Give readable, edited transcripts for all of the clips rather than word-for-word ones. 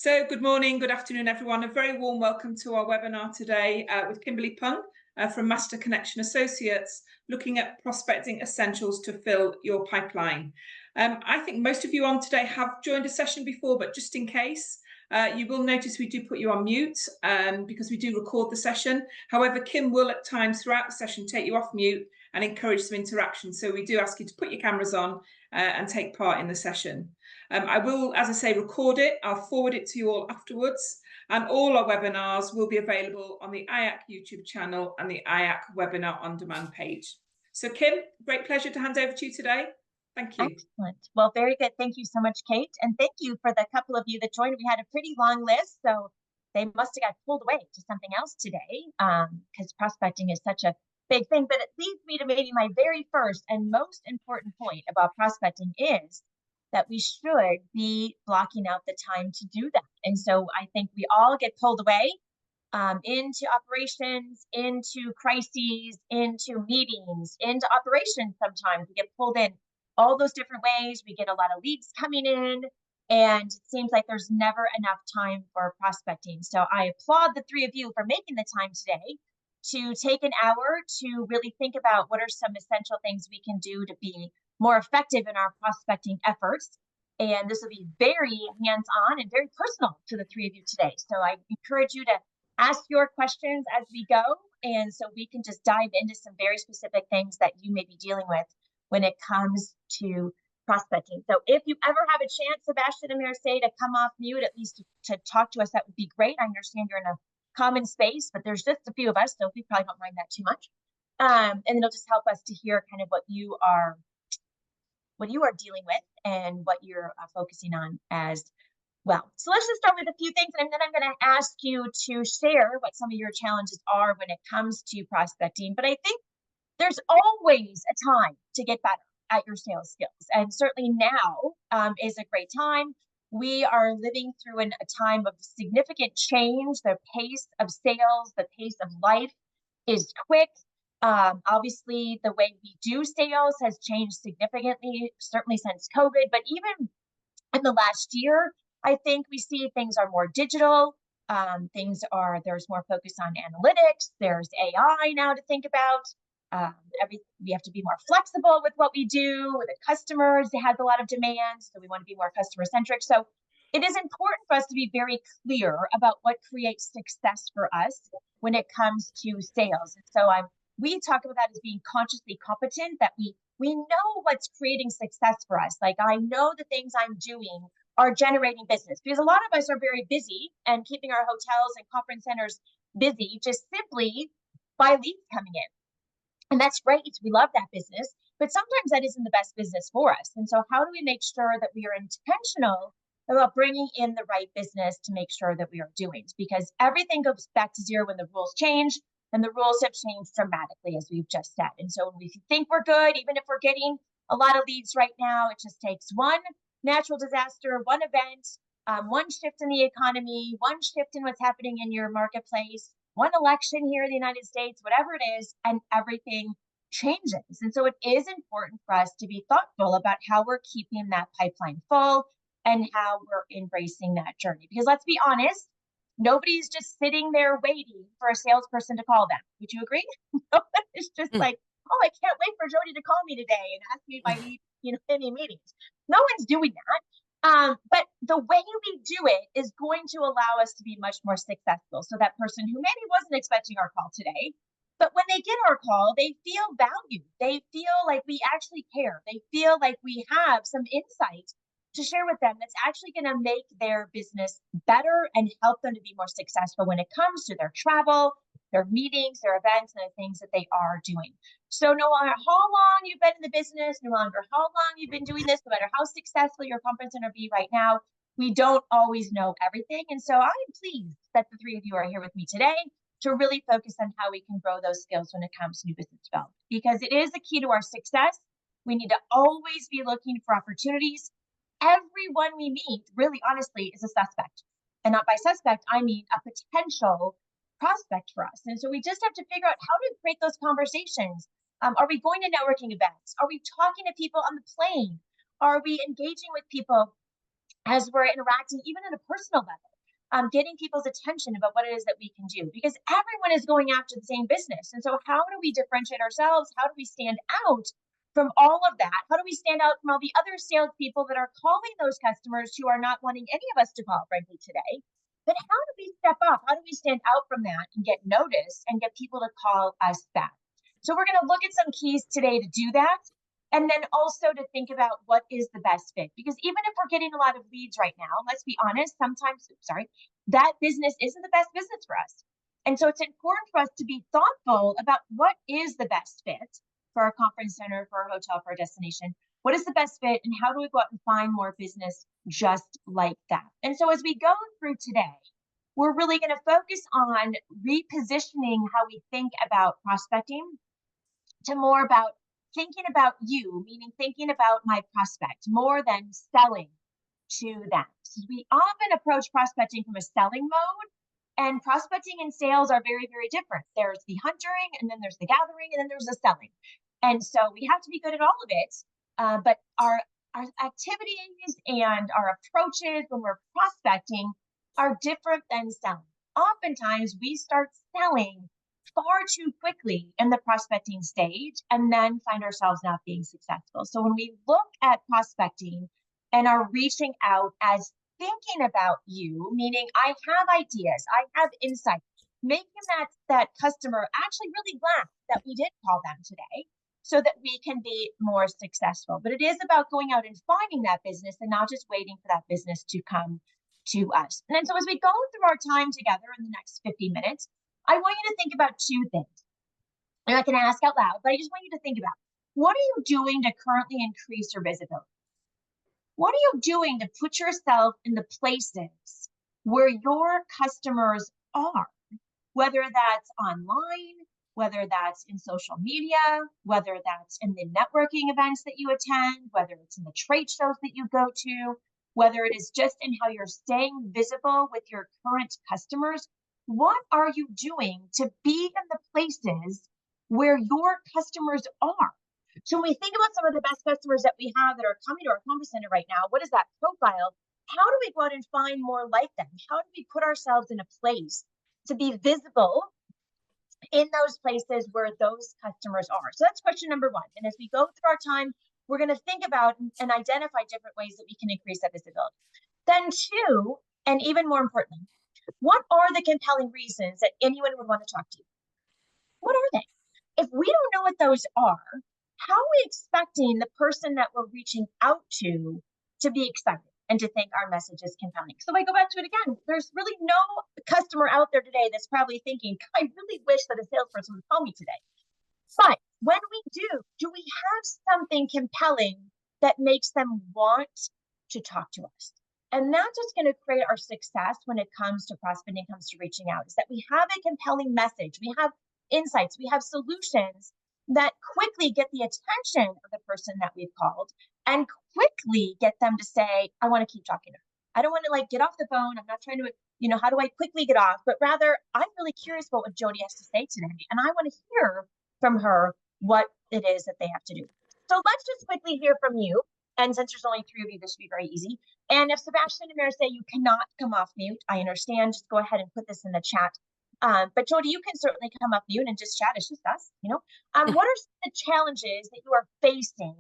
So good morning, good afternoon, everyone. A very warm welcome to our webinar today with Kimberly Pung from Master Connection Associates, looking at prospecting essentials to fill your pipeline. I think most of you on today have joined a session before, but just in case, you will notice we do put you on mute because we do record the session. However, Kim will at times throughout the session take you off mute and encourage some interaction. So we do ask you to put your cameras on and take part in the session. I will, as I say, record it. I'll forward it to you all afterwards. And all our webinars will be available on the IACC YouTube channel and the IACC webinar on demand page. So Kim, great pleasure to hand over to you today. Thank you. Excellent. Well, very good. Thank you so much, Kate. And thank you for the couple of you that joined. We had a pretty long list, so they must have got pulled away to something else today because prospecting is such a big thing. But it leads me to maybe my very first and most important point about prospecting is that we should be blocking out the time to do that. And so I think we all get pulled away into operations, into crises, into meetings, into operations. Sometimes we get pulled in all those different ways. We get a lot of leads coming in, and it seems like there's never enough time for prospecting. So I applaud the three of you for making the time today to take an hour to really think about what are some essential things we can do to be more effective in our prospecting efforts. And this will be very hands-on and very personal to the three of you today. So I encourage you to ask your questions as we go, and so we can just dive into some very specific things that you may be dealing with when it comes to prospecting. So if you ever have a chance, Sebastian and Mercedes, to come off mute, at least to talk to us, that would be great. I understand you're in a common space, but there's just a few of us, so we probably don't mind that too much. And it'll just help us to hear kind of what you are dealing with and what you're focusing on as well. So let's just start with a few things, and then I'm going to ask you to share what some of your challenges are when it comes to prospecting. But I think there's always a time to get better at your sales skills. And certainly now is a great time. We are living through a time of significant change. The pace of sales, the pace of life is quick. Obviously, the way we do sales has changed significantly, certainly since COVID, but even in the last year, I think we see things are more digital. There's more focus on analytics. There's AI now to think about. We have to be more flexible with what we do. The customers has a lot of demands, so we want to be more customer centric. So it is important for us to be very clear about what creates success for us when it comes to sales. And so we talk about that as being consciously competent, that we know what's creating success for us. Like, I know the things I'm doing are generating business, because a lot of us are very busy and keeping our hotels and conference centers busy just simply by leads coming in. And that's great. We love that business, but sometimes that isn't the best business for us. And so how do we make sure that we are intentional about bringing in the right business to make sure that we are doing? Because everything goes back to zero when the rules change, and the rules have changed dramatically, as we've just said. And so when we think we're good, even if we're getting a lot of leads right now, it just takes one natural disaster, one event, one shift in the economy, one shift in what's happening in your marketplace, one election here in the United States, whatever it is, and everything changes. And so it is important for us to be thoughtful about how we're keeping that pipeline full and how we're embracing that journey. Because let's be honest, nobody's just sitting there waiting for a salesperson to call them. Would you agree? It's just like, oh, I can't wait for Jody to call me today and ask me if I need, any meetings. No one's doing that. But the way we do it is going to allow us to be much more successful. So that person who maybe wasn't expecting our call today, but when they get our call, they feel valued. They feel like we actually care. They feel like we have some insight to share with them that's actually going to make their business better and help them to be more successful when it comes to their travel, their meetings, their events, and the things that they are doing. So no matter how long you've been in the business, no matter how long you've been doing this, no matter how successful your conference center be right now, we don't always know everything. And so I'm pleased that the three of you are here with me today to really focus on how we can grow those skills when it comes to new business development, because it is the key to our success. We need to always be looking for opportunities. Everyone we meet, really honestly, is a suspect. And not by suspect, I mean a potential prospect for us. And so we just have to figure out how to create those conversations. Are we going to networking events? Are we talking to people on the plane? Are we engaging with people as we're interacting, even at a personal level? getting people's attention about what it is that we can do, because everyone is going after the same business. And so how do we differentiate ourselves? How do we stand out from all of that? How do we stand out from all the other salespeople that are calling those customers who are not wanting any of us to call, frankly, today? But how do we step up? How do we stand out from that and get noticed and get people to call us back? So we're going to look at some keys today to do that. And then also to think about what is the best fit. Because even if we're getting a lot of leads right now, let's be honest, sometimes, that business isn't the best business for us. And so it's important for us to be thoughtful about what is the best fit for our conference center, for our hotel, for our destination. What is the best fit, and how do we go out and find more business just like that? And so as we go through today, we're really going to focus on repositioning how we think about prospecting to more about thinking about you, meaning thinking about my prospect more than selling to them. So we often approach prospecting from a selling mode, and prospecting and sales are very, very different. There's the hunting, and then there's the gathering, and then there's the selling. And so we have to be good at all of it. But our activities and our approaches when we're prospecting are different than selling. Oftentimes we start selling far too quickly in the prospecting stage and then find ourselves not being successful. So when we look at prospecting and are reaching out as thinking about you, meaning I have ideas, I have insights, making that customer actually really glad that we did call them today so that we can be more successful. But it is about going out and finding that business and not just waiting for that business to come to us. And then so as we go through our time together in the next 50 minutes, I want you to think about two things. I'm not going to ask out loud, but I just want you to think about, what are you doing to currently increase your visibility? What are you doing to put yourself in the places where your customers are? Whether that's online, whether that's in social media, whether that's in the networking events that you attend, whether it's in the trade shows that you go to, whether it is just in how you're staying visible with your current customers. What are you doing to be in the places where your customers are? So when we think about some of the best customers that we have that are coming to our conference center right now, what is that profile? How do we go out and find more like them? How do we put ourselves in a place to be visible in those places where those customers are? So that's question number one. And as we go through our time, we're going to think about and identify different ways that we can increase that visibility. Then two, and even more importantly, what are the compelling reasons that anyone would want to talk to you? What are they? If we don't know what those are, how are we expecting the person that we're reaching out to be excited and to think our message is compelling? So I go back to it again. There's really no customer out there today that's probably thinking, I really wish that a salesperson would call me today. But when we do we have something compelling that makes them want to talk to us? And that's what's going to create our success when it comes to prospecting, comes to reaching out, is that we have a compelling message, we have insights, we have solutions that quickly get the attention of the person that we've called and quickly get them to say, I want to keep talking to her. I don't want to get off the phone. I'm not trying to, how do I quickly get off? But rather, I'm really curious about what Jody has to say today. And I want to hear from her what it is that they have to do. So let's just quickly hear from you. And since there's only three of you, this should be very easy. And if Sebastian and Mary say you cannot come off mute, I understand. Just go ahead and put this in the chat. But Jody, you can certainly come off mute and just chat. It's just us, What are some of the challenges that you are facing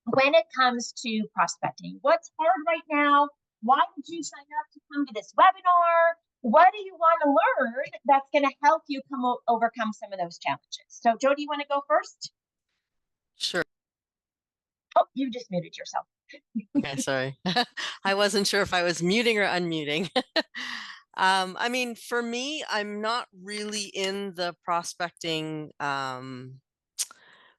when it comes to prospecting? What's hard right now? Why did you sign up to come to this webinar? What do you want to learn that's going to help you overcome some of those challenges? So Jody, you want to go first? Sure. Oh, you just muted yourself. Okay, sorry. I wasn't sure if I was muting or unmuting. I mean, for me, I'm not really in the prospecting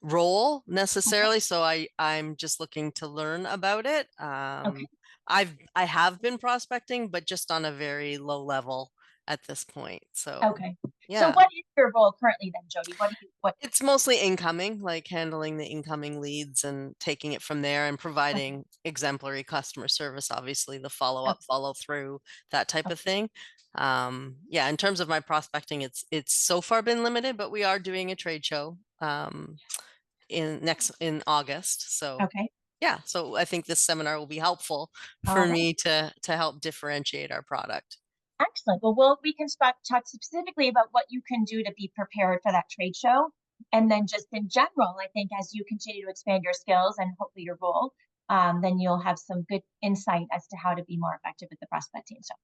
role necessarily, so I'm just looking to learn about it. I have been prospecting, but just on a very low level at this point. So yeah. So what is your role currently then, Jody? What? It's mostly incoming, like handling the incoming leads and taking it from there and providing exemplary customer service, obviously the follow-up, follow through, that type of thing. Yeah, in terms of my prospecting, it's so far been limited, but we are doing a trade show in August. So yeah, so I think this seminar will be helpful for me to help differentiate our product. Excellent. Well, we can talk specifically about what you can do to be prepared for that trade show. And then just in general, I think as you continue to expand your skills and hopefully your role, then you'll have some good insight as to how to be more effective with the prospecting. So,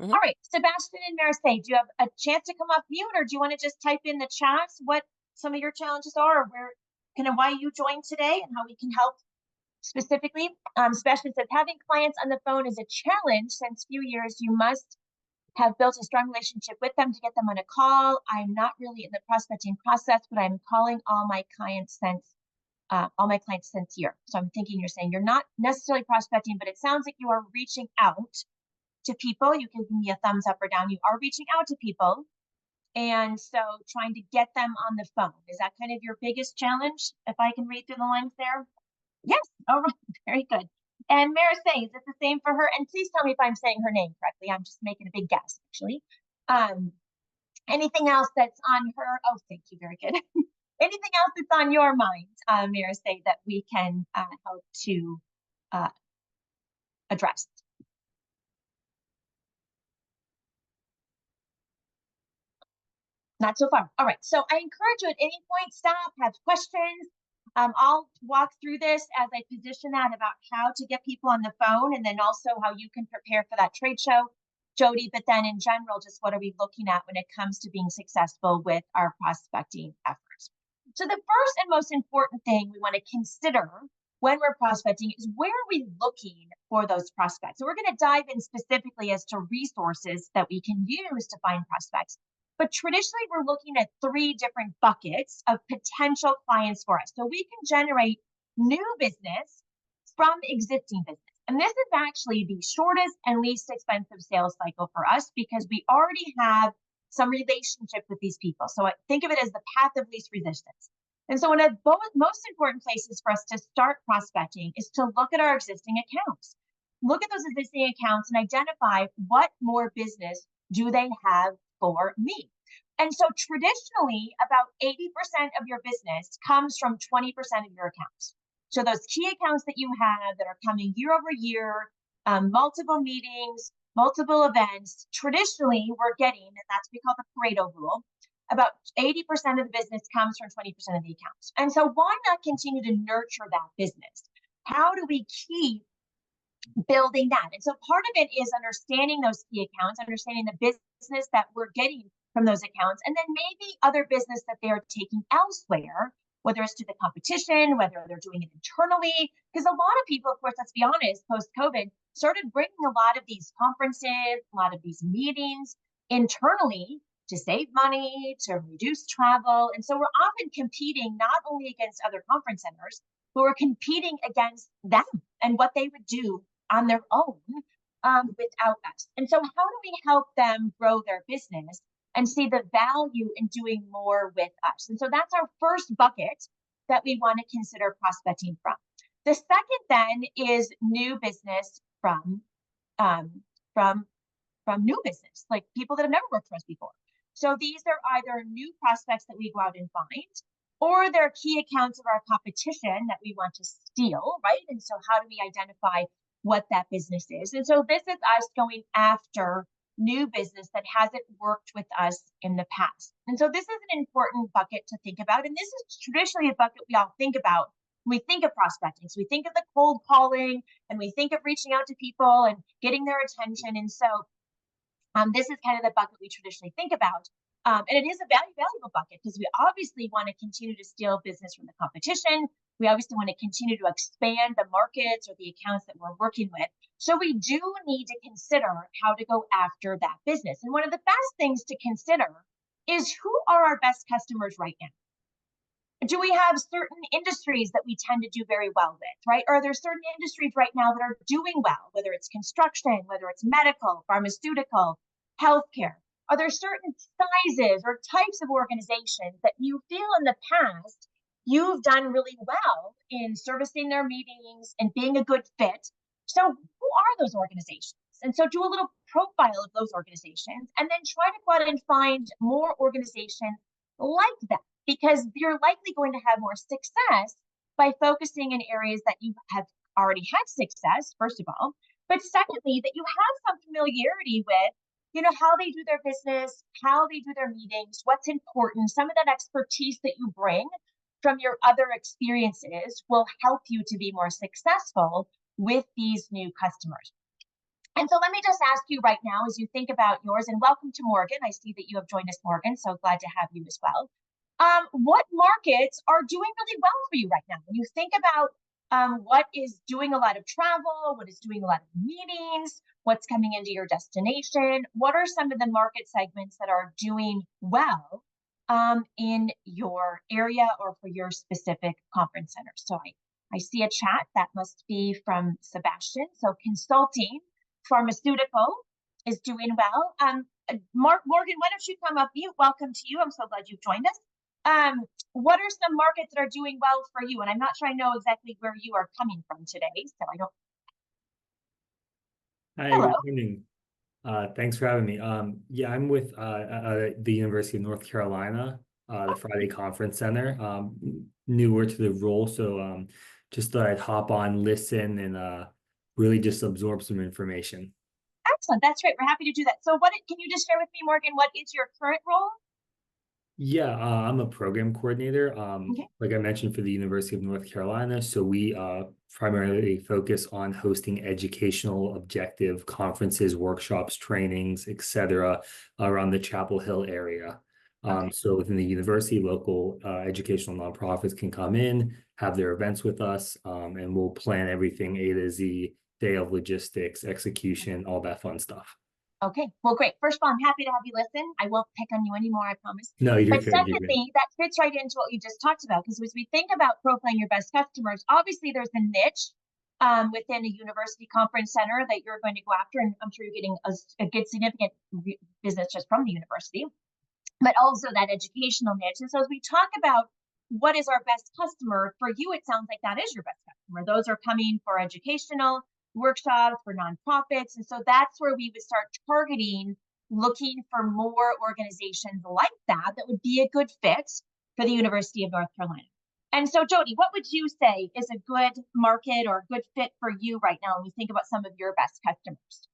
all right, Sebastian and Marseille, do you have a chance to come off mute, or do you want to just type in the chats what some of your challenges are, or why you joined today and how we can help specifically? Sebastian says, having clients on the phone is a challenge since few years. You must have built a strong relationship with them to get them on a call. I'm not really in the prospecting process, but I'm calling all my clients since year. So I'm thinking you're saying you're not necessarily prospecting, but it sounds like you are reaching out to people. You can give me a thumbs up or down. You are reaching out to people. And so trying to get them on the phone. Is that kind of your biggest challenge? If I can read through the lines there? Yes. All right. Very good. And Marseille, is it the same for her? And please tell me if I'm saying her name correctly. I'm just making a big guess, actually. Anything else that's on her? Oh, thank you. Very good. Anything else that's on your mind, Marseille, that we can help to address? Not so far. All right. So I encourage you at any point, stop, have questions. I'll walk through this as I position that about how to get people on the phone, and then also how you can prepare for that trade show, Jody. But then in general, just what are we looking at when it comes to being successful with our prospecting efforts? So the first and most important thing we want to consider when we're prospecting is, where are we looking for those prospects? So we're going to dive in specifically as to resources that we can use to find prospects. But traditionally, we're looking at 3 different buckets of potential clients for us. So we can generate new business from existing business. And this is actually the shortest and least expensive sales cycle for us, because we already have some relationship with these people. So think of it as the path of least resistance. And so one of the most important places for us to start prospecting is to look at our existing accounts. Look at those existing accounts and identify what more business do they have for me. And so traditionally, about 80% of your business comes from 20% of your accounts. So those key accounts that you have that are coming year over year, multiple meetings, multiple events, traditionally we're getting, and that's what we call the Pareto rule, about 80% of the business comes from 20% of the accounts. And so why not continue to nurture that business? How do we keep building that? And so part of it is understanding those key accounts, understanding the business that we're getting from those accounts, and then maybe other business that they are taking elsewhere, whether it's to the competition, whether they're doing it internally. Because a lot of people, of course, let's be honest, post-COVID, started bringing a lot of these conferences, a lot of these meetings internally to save money, to reduce travel. And so we're often competing not only against other conference centers, but we're competing against them and what they would do on their own without us. And so how do we help them grow their business and see the value in doing more with us? And so that's our first bucket that we want to consider prospecting from. The second then is new business from new business, like people that have never worked for us before. So these are either new prospects that we go out and find, or they're key accounts of our competition that we want to steal, right? And so how do we identify what that business is? And so this is us going after new business that hasn't worked with us in the past. And so this is an important bucket to think about. And this is traditionally a bucket we all think about when we think of prospecting. So we think of the cold calling, and we think of reaching out to people and getting their attention. And so this is kind of the bucket we traditionally think about. And it is a valuable bucket, because we obviously want to continue to steal business from the competition. We obviously want to continue to expand the markets or the accounts that we're working with. So we do need to consider how to go after that business. And one of the best things to consider is, who are our best customers right now? Do we have certain industries that we tend to do very well with, right? Are there certain industries right now that are doing well, whether it's construction, whether it's medical, pharmaceutical, healthcare? Are there certain sizes or types of organizations that you feel in the past you've done really well in servicing their meetings and being a good fit? So who are those organizations? And so do a little profile of those organizations, and then try to go out and find more organizations like that, because you're likely going to have more success by focusing in areas that you have already had success, first of all, but secondly, that you have some familiarity with how they do their business, how they do their meetings, what's important. Some of that expertise that you bring from your other experiences will help you to be more successful with these new customers. And so let me just ask you right now, as you think about yours, and welcome to Morgan. I see that you have joined us, Morgan, so glad to have you as well. What markets are doing really well for you right now? When you think about what is doing a lot of travel, what is doing a lot of meetings, what's coming into your destination, what are some of the market segments that are doing well in your area or for your specific conference center? So I see a chat that must be from Sebastian. So consulting, pharmaceutical is doing well. Morgan, why don't you come up mute? Welcome to you. I'm so glad you've joined us. What are some markets that are doing well for you? And I'm not sure I know exactly where you are coming from today, so I don't. Hi, Hello. good evening. Thanks for having me. Yeah, I'm with the University of North Carolina, the Friday Conference Center. Newer to the role, so just thought I'd hop on, listen, and really just absorb some information. Excellent. That's great. We're happy to do that. So can you just share with me, Morgan, what is your current role? Yeah, I'm a program coordinator, Okay. like I mentioned, for the University of North Carolina. So we primarily focus on hosting educational objective conferences, workshops, trainings, etc., around the Chapel Hill area. Okay. So within the university, local educational nonprofits can come in, have their events with us, and we'll plan everything A to Z, day of logistics, execution, all that fun stuff. Okay, well, great. First of all, I'm happy to have you listen. I won't pick on you anymore, I promise. No, you're But good. You're good. secondly, that fits right into what you just talked about, because as we think about profiling your best customers, obviously there's a niche within a university conference center that you're going to go after, and I'm sure you're getting a good significant business just from the university, but also that educational niche. And so as we talk about what is our best customer, for you, it sounds like that is your best customer. Those are coming for educational workshops, for nonprofits. And so that's where we would start targeting, looking for more organizations like that would be a good fit for the University of North Carolina. And so, Jody, what would you say is a good market or a good fit for you right now when you think about some of your best customers?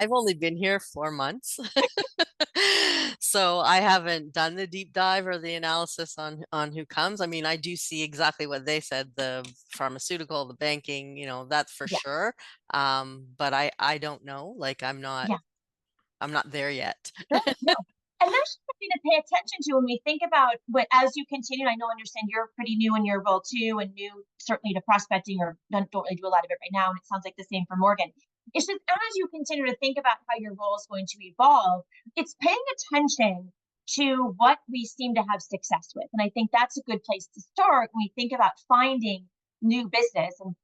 I've only been here 4 months. So I haven't done the deep dive or the analysis on who comes. I mean, I do see exactly what they said, the pharmaceutical, the banking, that's for Yeah. sure. But I don't know. Like I'm not there yet. Sure, no. And there's something to pay attention to when we think about as you continue. I understand you're pretty new in your role too, and new certainly to prospecting, or don't really do a lot of it right now. And it sounds like the same for Morgan. It's just as you continue to think about how your role is going to evolve, it's paying attention to what we seem to have success with. And I think that's a good place to start when we think about finding new business and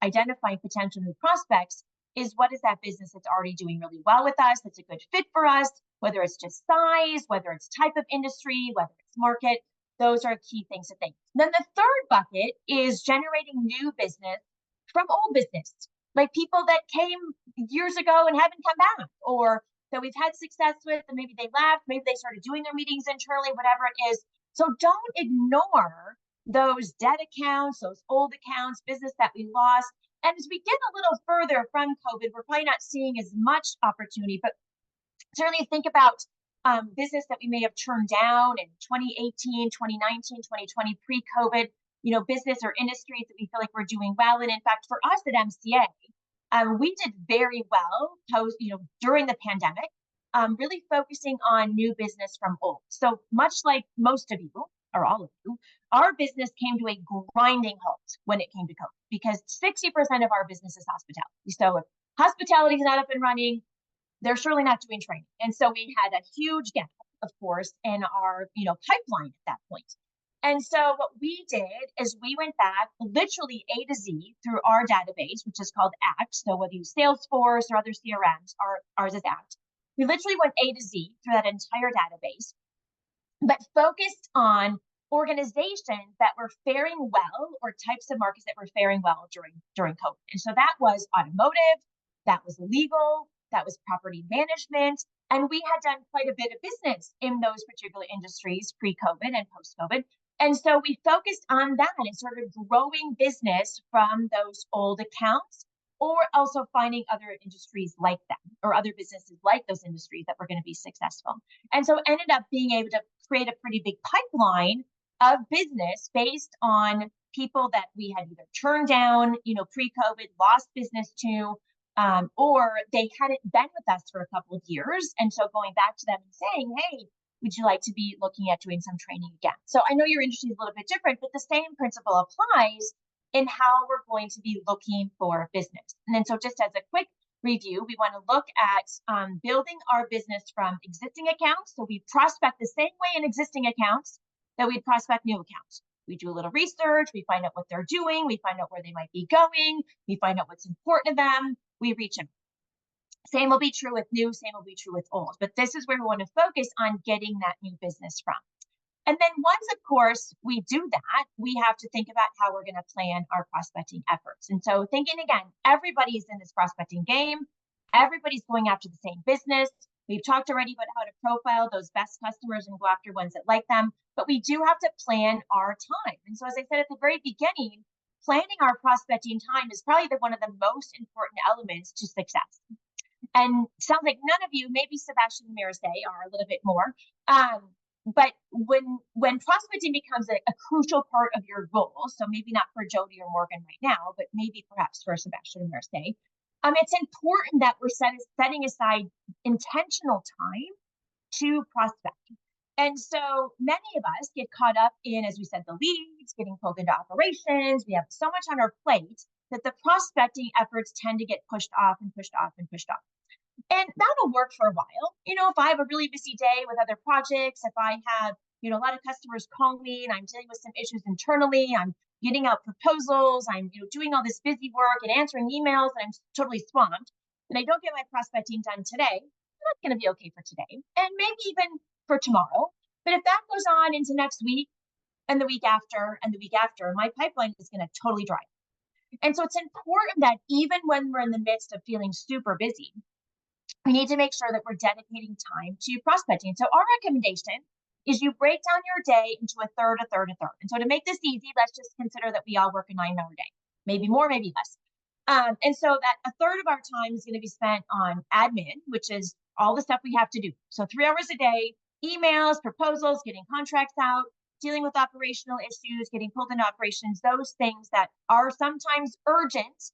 identifying potential new prospects is what is that business that's already doing really well with us, that's a good fit for us, whether it's just size, whether it's type of industry, whether it's market. Those are key things to think. Then the third bucket is generating new business from old business, like people that came years ago and haven't come back, or that we've had success with, and maybe they left, maybe they started doing their meetings internally, whatever it is. So don't ignore those dead accounts, those old accounts, business that we lost. And as we get a little further from COVID, we're probably not seeing as much opportunity, but certainly think about business that we may have turned down in 2018, 2019, 2020, pre-COVID, business or industries that we feel like we're doing well. And in fact, for us at MCA, we did very well during the pandemic, really focusing on new business from old. So much like most of you, or all of you, our business came to a grinding halt when it came to COVID, because 60% of our business is hospitality. So if hospitality is not up and running, they're surely not doing training. And so we had a huge gap, of course, in our pipeline at that point. And so what we did is we went back literally A to Z through our database, which is called ACT. So whether you use Salesforce or other CRMs, ours is ACT. We literally went A to Z through that entire database, but focused on organizations that were faring well, or types of markets that were faring well during COVID. And so that was automotive, that was legal, that was property management. And we had done quite a bit of business in those particular industries pre-COVID and post-COVID. And so we focused on that and started growing business from those old accounts or also finding other industries like them or other businesses like those industries that were going to be successful. And so ended up being able to create a pretty big pipeline of business based on people that we had either turned down, pre-COVID, lost business to, or they hadn't been with us for a couple of years. And so going back to them and saying, hey, would you like to be looking at doing some training again? So I know your industry is a little bit different, but the same principle applies in how we're going to be looking for business. And then so just as a quick review, we want to look at building our business from existing accounts. So we prospect the same way in existing accounts that we prospect new accounts. We do a little research, we find out what they're doing, we find out where they might be going, we find out what's important to them, we reach them. Same will be true with new, same will be true with old, but this is where we want to focus on getting that new business from. And then once, of course, we do that, we have to think about how we're going to plan our prospecting efforts. And so thinking again, everybody's in this prospecting game, everybody's going after the same business. We've talked already about how to profile those best customers and go after ones that like them, but we do have to plan our time. And so as I said at the very beginning, planning our prospecting time is probably one of the most important elements to success. And sounds like none of you, maybe Sebastian and Marisay, are a little bit more. But when prospecting becomes a crucial part of your goal, so maybe not for Jody or Morgan right now, but maybe perhaps for Sebastian and Marisay, it's important that we're setting aside intentional time to prospect. And so many of us get caught up in, as we said, the leads, getting pulled into operations. We have so much on our plate that the prospecting efforts tend to get pushed off and pushed off and pushed off. And that'll work for a while. If I have a really busy day with other projects, if I have, a lot of customers call me and I'm dealing with some issues internally, I'm getting out proposals, I'm, doing all this busy work and answering emails, and I'm totally swamped, and I don't get my prospecting done today, that's going to be okay for today and maybe even for tomorrow. But if that goes on into next week and the week after and the week after, my pipeline is going to totally dry. And so it's important that even when we're in the midst of feeling super busy, we need to make sure that we're dedicating time to prospecting. So our recommendation is you break down your day into a third, a third, a third. And so to make this easy, let's just consider that we all work a 9-hour day, maybe more, maybe less. And so that a third of our time is going to be spent on admin, which is all the stuff we have to do. So 3 hours a day, emails, proposals, getting contracts out, dealing with operational issues, getting pulled into operations, those things that are sometimes urgent,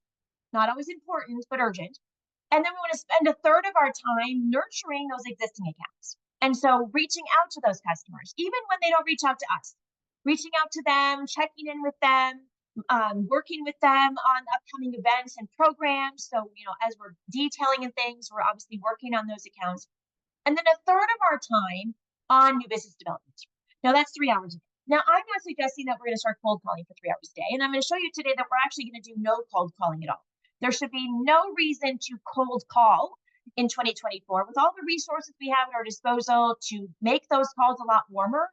not always important, but urgent. And then we want to spend a third of our time nurturing those existing accounts. And so reaching out to those customers, even when they don't reach out to us, reaching out to them, checking in with them, working with them on upcoming events and programs. So, as we're detailing and things, we're obviously working on those accounts. And then a third of our time on new business development. Now that's 3 hours a day. Now I'm not suggesting that we're going to start cold calling for 3 hours a day. And I'm going to show you today that we're actually going to do no cold calling at all. There should be no reason to cold call in 2024. With all the resources we have at our disposal to make those calls a lot warmer,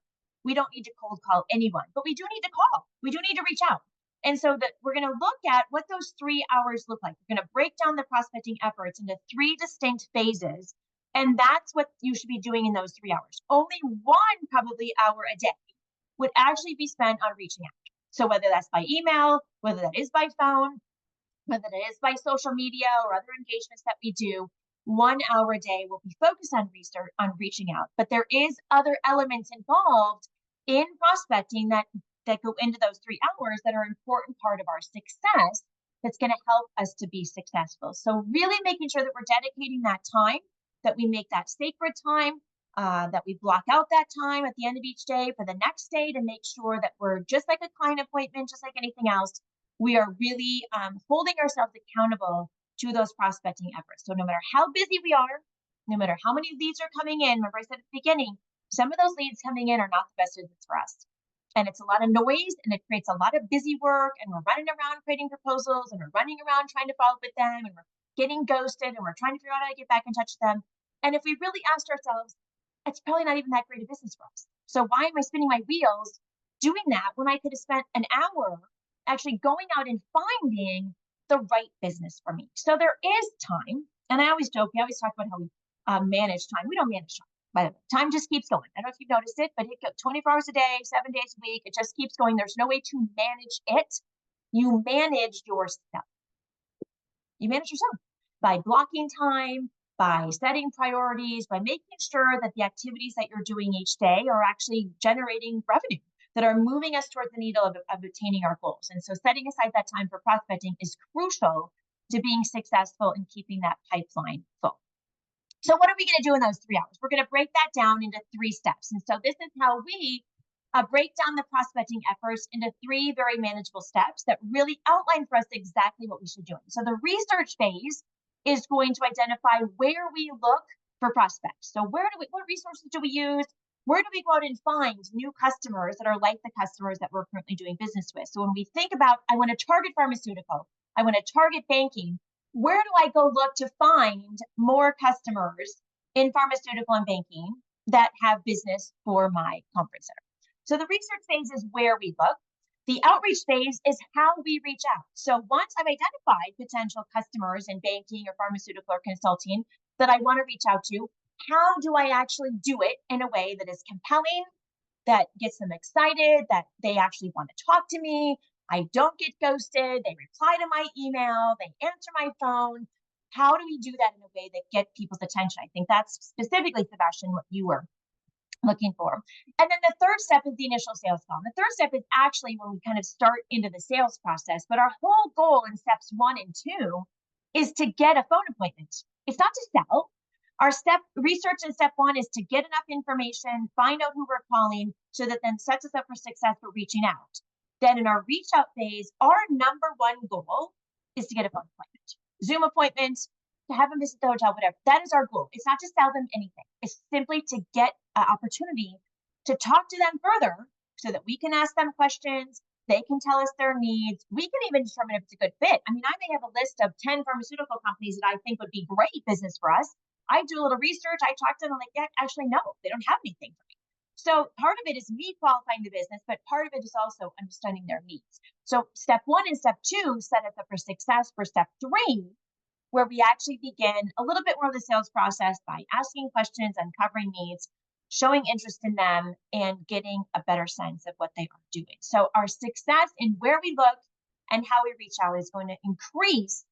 we don't need to cold call anyone, but we do need to call. We do need to reach out. And so that we're going to look at what those 3 hours look like. We're going to break down the prospecting efforts into 3 distinct phases. And that's what you should be doing in those 3 hours. Only one probably hour a day would actually be spent on reaching out. So whether that's by email, whether that is by phone, whether it is by social media or other engagements that we do, 1 hour a day will be focused on research, on reaching out. But there is other elements involved in prospecting that go into those 3 hours that are an important part of our success that's going to help us to be successful. So really making sure that we're dedicating that time, that we make that sacred time, that we block out that time at the end of each day for the next day to make sure that we're just like a client appointment, just like anything else. We are really holding ourselves accountable to those prospecting efforts. So no matter how busy we are, no matter how many leads are coming in, remember I said at the beginning, some of those leads coming in are not the best leads for us. And it's a lot of noise and it creates a lot of busy work, and we're running around creating proposals, and we're running around trying to follow up with them, and we're getting ghosted, and we're trying to figure out how to get back in touch with them. And if we really asked ourselves, it's probably not even that great a business for us. So why am I spinning my wheels doing that when I could have spent an hour actually going out and finding the right business for me? So there is time. And I always joke, we always talk about how we manage time. We don't manage time. By the way, time just keeps going. I don't know if you've noticed it, but it goes 24 hours a day, 7 days a week. It just keeps going. There's no way to manage it. You manage yourself. You manage your zone by blocking time, by setting priorities, by making sure that the activities that you're doing each day are actually generating revenue, that are moving us towards the needle of attaining our goals. And so setting aside that time for prospecting is crucial to being successful in keeping that pipeline full. So what are we going to do in those 3 hours? We're going to break that down into 3 steps. And so this is how we break down the prospecting efforts into 3 very manageable steps that really outline for us exactly what we should do. So the research phase is going to identify where we look for prospects. So what resources do we use? Where do we go out and find new customers that are like the customers that we're currently doing business with? So when we think about, I want to target pharmaceutical, I want to target banking, where do I go look to find more customers in pharmaceutical and banking that have business for my conference center? So the research phase is where we look. The outreach phase is how we reach out. So once I've identified potential customers in banking or pharmaceutical or consulting that I want to reach out to, how do I actually do it in a way that is compelling, that gets them excited, that they actually want to talk to me, I don't get ghosted, they reply to my email, they answer my phone? How do we do that in a way that gets people's attention? I think that's specifically, Sebastian, what you were looking for. And then the third step is the initial sales call. And the third step is actually when we kind of start into the sales process. But our whole goal in steps 1 and 2 is to get a phone appointment. It's not to sell. Our research in step 1 is to get enough information, find out who we're calling, so that then sets us up for success for reaching out. Then in our reach out phase, our number 1 goal is to get a phone appointment, Zoom appointment, to have them visit the hotel, whatever. That is our goal. It's not to sell them anything. It's simply to get an opportunity to talk to them further so that we can ask them questions. They can tell us their needs. We can even determine if it's a good fit. I mean, I may have a list of 10 pharmaceutical companies that I think would be great business for us. I do a little research. I talk to them. I'm like, yeah, actually, no, they don't have anything for me. So part of it is me qualifying the business, but part of it is also understanding their needs. So step 1 and step 2 set us up for success for step 3, where we actually begin a little bit more of the sales process by asking questions, uncovering needs, showing interest in them, and getting a better sense of what they are doing. So our success in where we look and how we reach out is going to increase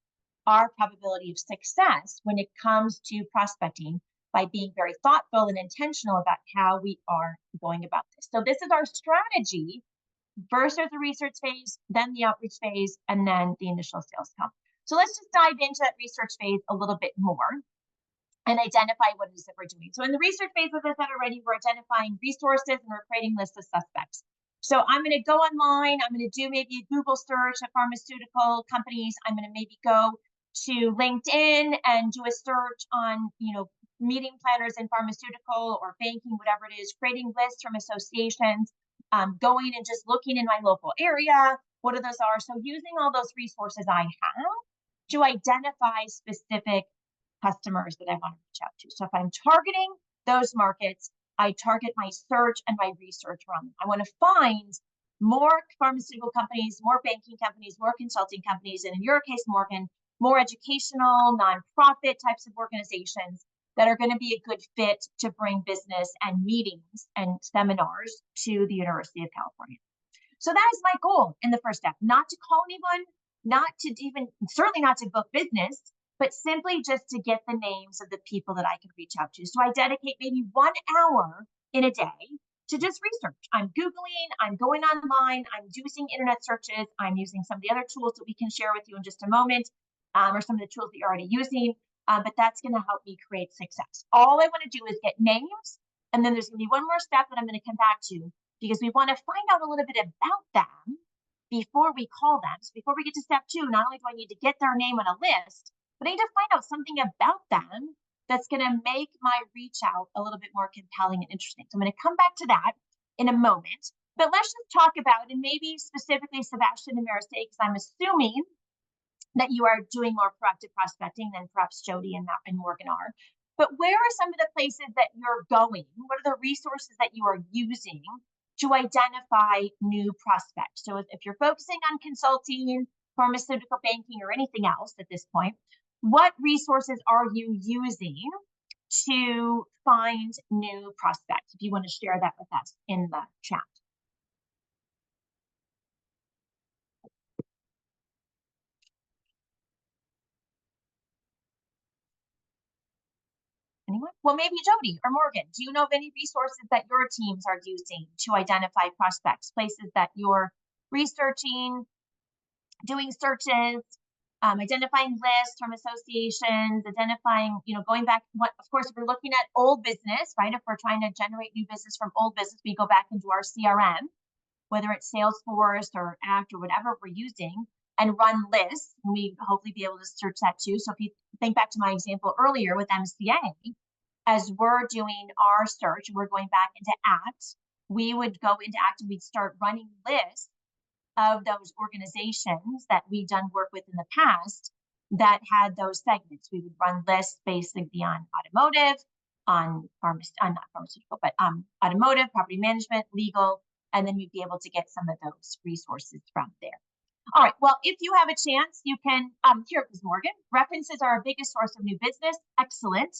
our probability of success when it comes to prospecting by being very thoughtful and intentional about how we are going about this. So this is our strategy. First, there's the research phase, then the outreach phase, and then the initial sales call. So let's just dive into that research phase a little bit more and identify what it is that we're doing. So in the research phase, as I said already, we're identifying resources and we're creating lists of suspects. So I'm going to go online. I'm going to do maybe a Google search of pharmaceutical companies. I'm going to maybe go to LinkedIn and do a search on, meeting planners in pharmaceutical or banking, whatever it is, creating lists from associations, going and just looking in my local area, what those are. So using all those resources I have to identify specific customers that I want to reach out to. So if I'm targeting those markets, I target my search and my research around them. I want to find more pharmaceutical companies, more banking companies, more consulting companies, and in your case, Morgan, more educational, nonprofit types of organizations that are going to be a good fit to bring business and meetings and seminars to the University of California. So that is my goal in the first step, not to call anyone, certainly not to book business, but simply just to get the names of the people that I can reach out to. So I dedicate maybe 1 hour in a day to just research. I'm Googling, I'm going online, I'm using internet searches, I'm using some of the other tools that we can share with you in just a moment, or some of the tools that you're already using, but that's going to help me create success. All I want to do is get names, and then there's going to be one more step that I'm going to come back to, because we want to find out a little bit about them before we call them. So before we get to step 2, not only do I need to get their name on a list, but I need to find out something about them that's going to make my reach out a little bit more compelling and interesting. So I'm going to come back to that in a moment, but let's just talk about, and maybe specifically Sebastian and Maricé, because I'm assuming that you are doing more proactive prospecting than perhaps Jody and Morgan are. But where are some of the places that you're going? What are the resources that you are using to identify new prospects? So if you're focusing on consulting, pharmaceutical banking, or anything else at this point, what resources are you using to find new prospects? If you want to share that with us in the chat. Well, maybe Jody or Morgan, do you know of any resources that your teams are using to identify prospects, places that you're researching, doing searches, identifying lists from associations, identifying, going back, of course, if we're looking at old business, right? If we're trying to generate new business from old business, we go back into our CRM, whether it's Salesforce or ACT or whatever we're using, and run lists. And we hopefully be able to search that too. So if you think back to my example earlier with MCA, as we're doing our search, we're going back into ACT, we would go into ACT and we'd start running lists of those organizations that we've done work with in the past that had those segments. We would run lists basically on automotive, on not pharmaceutical, but automotive, property management, legal, and then you'd be able to get some of those resources from there. All right, well, if you have a chance, you can, here it was Morgan. References are our biggest source of new business. Excellent.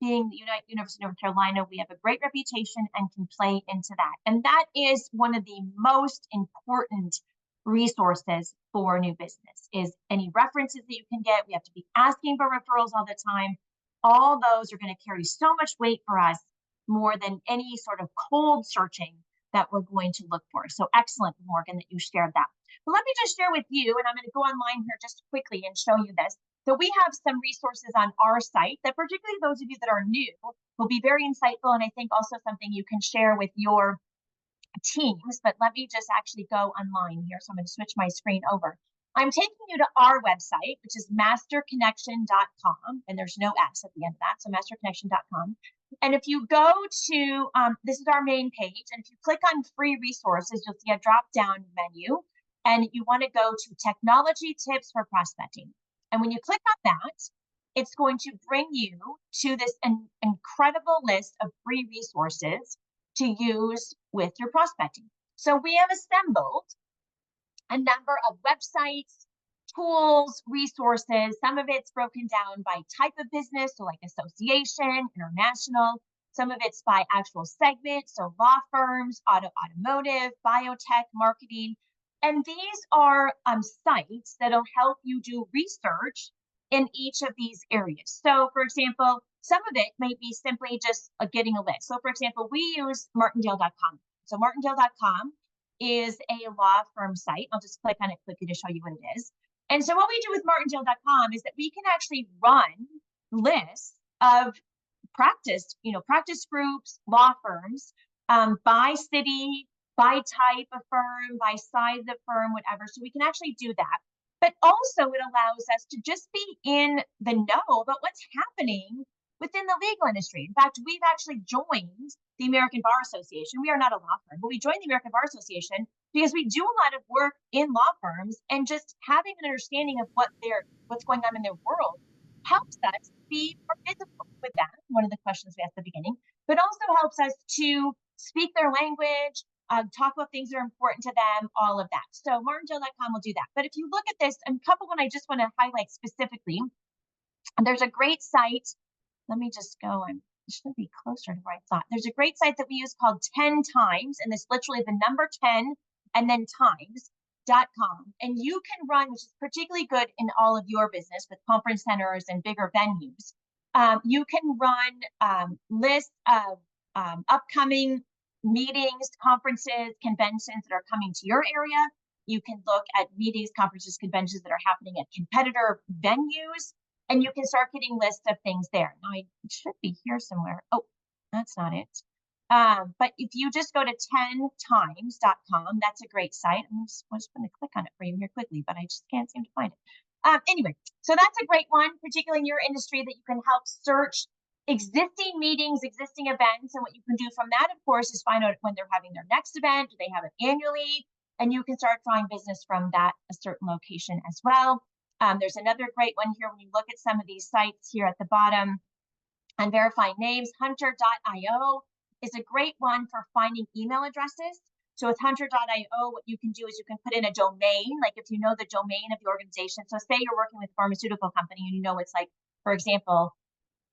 Being the University of North Carolina, we have a great reputation and can play into that. And that is one of the most important resources for new business, is any references that you can get. We have to be asking for referrals all the time. All those are going to carry so much weight for us, more than any sort of cold searching that we're going to look for. So excellent, Morgan, that you shared that. But let me just share with you, and I'm going to go online here just quickly and show you this. So we have some resources on our site that, particularly those of you that are new, will be very insightful, and I think also something you can share with your teams. But let me just actually go online here. So I'm going to switch my screen over. I'm taking you to our website, which is masterconnection.com, and there's no S at the end of that, so masterconnection.com. And if you go to, this is our main page, and if you click on free resources, you'll see a drop-down menu, and you want to go to technology tips for prospecting. And when you click on that, it's going to bring you to this incredible list of free resources to use with your prospecting. So we have assembled a number of websites, tools, resources. Some of it's broken down by type of business, so like association, international. Some of it's by actual segment, so law firms, automotive, biotech, marketing. And these are sites that'll help you do research in each of these areas. So for example, some of it may be simply just getting a list. So for example, we use martindale.com. So martindale.com is a law firm site. I'll just click on it quickly to show you what it is. And so what we do with martindale.com is that we can actually run lists of practice groups, law firms, by city, by type of firm, by size of firm, whatever. So we can actually do that. But also it allows us to just be in the know about what's happening within the legal industry. In fact, we've actually joined the American Bar Association. We are not a law firm, but we joined the American Bar Association because we do a lot of work in law firms, and just having an understanding of what's going on in their world helps us be more visible with that. One of the questions we asked at the beginning, but also helps us to speak their language, talk about things that are important to them, all of that. So martindale.com will do that. But if you look at this, and a couple one I just want to highlight specifically, there's a great site. Let me just go, it should be closer to where I thought. There's a great site that we use called 10 times, and it's literally the number 10 and then times.com. And you can run, which is particularly good in all of your business with conference centers and bigger venues. You can run lists of upcoming meetings, conferences, conventions that are coming to your area. You can look at meetings, conferences, conventions that are happening at competitor venues, and you can start getting lists of things there. Now, it should be here somewhere. Oh, that's not it. But if you just go to 10times.com, that's a great site. I'm just going to click on it for you here quickly, but I just can't seem to find it. Anyway, so that's a great one, particularly in your industry, that you can help search existing meetings, existing events. And what you can do from that, of course, is find out when they're having their next event. Do they have it annually? And you can start drawing business from that a certain location as well. There's another great one here when you look at some of these sites here at the bottom and verifying names. Hunter.io is a great one for finding email addresses. So with Hunter.io, what you can do is you can put in a domain, like if you know the domain of the organization. So say you're working with a pharmaceutical company and you know it's like, for example,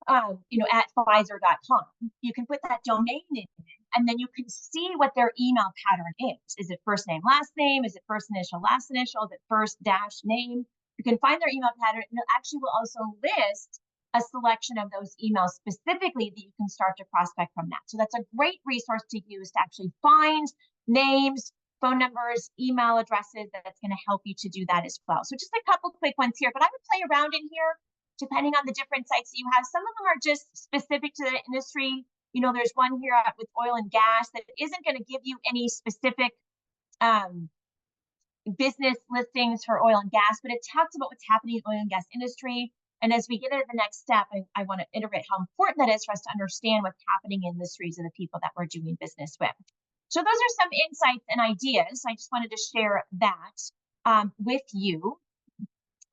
at Pfizer.com, you can put that domain in, and then you can see what their email pattern is. Is it first name, last name? Is it first initial, last initial? Is it first dash name? You can find their email pattern, and it actually will also list a selection of those emails specifically that you can start to prospect from that. So that's a great resource to use to actually find names, phone numbers, email addresses. That's going to help you to do that as well. So just a couple quick ones here, but I would play around in here depending on the different sites that you have. Some of them are just specific to the industry. You know, there's one here with oil and gas that isn't going to give you any specific business listings for oil and gas, but it talks about what's happening in the oil and gas industry. And as we get into the next step, I want to iterate how important that is for us to understand what's happening in industries and the people that we're doing business with. So those are some insights and ideas. I just wanted to share that with you.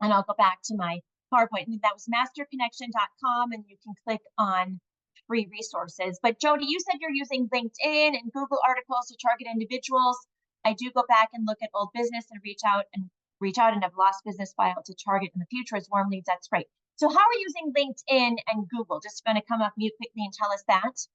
And I'll go back to my PowerPoint. And that was masterconnection.com, and you can click on free resources. But Jody, you said you're using LinkedIn and Google articles to target individuals. I do go back and look at old business and reach out and have lost business file to target in the future as warm leads. That's great. So how are you using LinkedIn and Google? Just going to come off mute quickly and tell us that.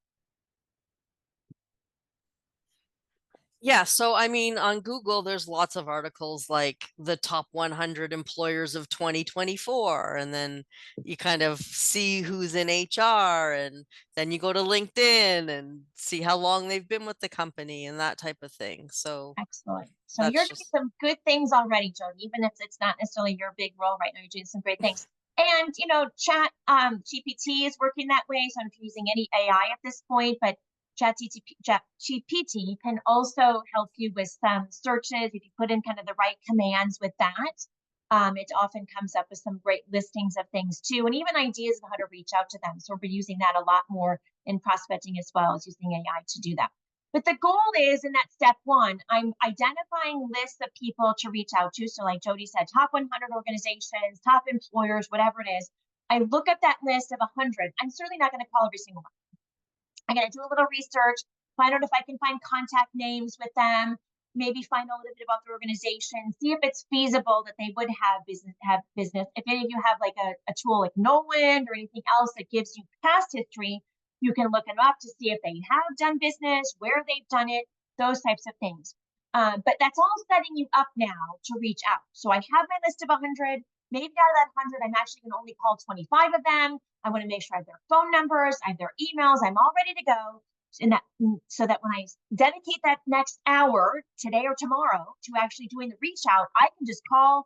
Yeah, so I mean, on Google, there's lots of articles like the top 100 employers of 2024, and then you kind of see who's in HR, and then you go to LinkedIn and see how long they've been with the company and that type of thing. So excellent. So you're doing some good things already, Jody, even if it's not necessarily your big role right now. You're doing some great things. And, you know, Chat GPT is working that way. So I'm not using any AI at this point, but Chat GPT can also help you with some searches. If you put in kind of the right commands with that, it often comes up with some great listings of things too, and even ideas of how to reach out to them. So we're using that a lot more in prospecting as well as using AI to do that. But the goal is in that step one, I'm identifying lists of people to reach out to. So like Jody said, top 100 organizations, top employers, whatever it is. I look at that list of 100. I'm certainly not going to call every single one. I'm going to do a little research, find out if I can find contact names with them, maybe find a little bit about the organization, see if it's feasible that they would have business. If any of you have like a tool like Noland or anything else that gives you past history, you can look them up to see if they have done business, where they've done it, those types of things. But that's all setting you up now to reach out. So I have my list of 100. Maybe out of that 100, I'm actually going to only call 25 of them. I want to make sure I have their phone numbers, I have their emails. I'm all ready to go. So that when I dedicate that next hour, today or tomorrow, to actually doing the reach out, I can just call,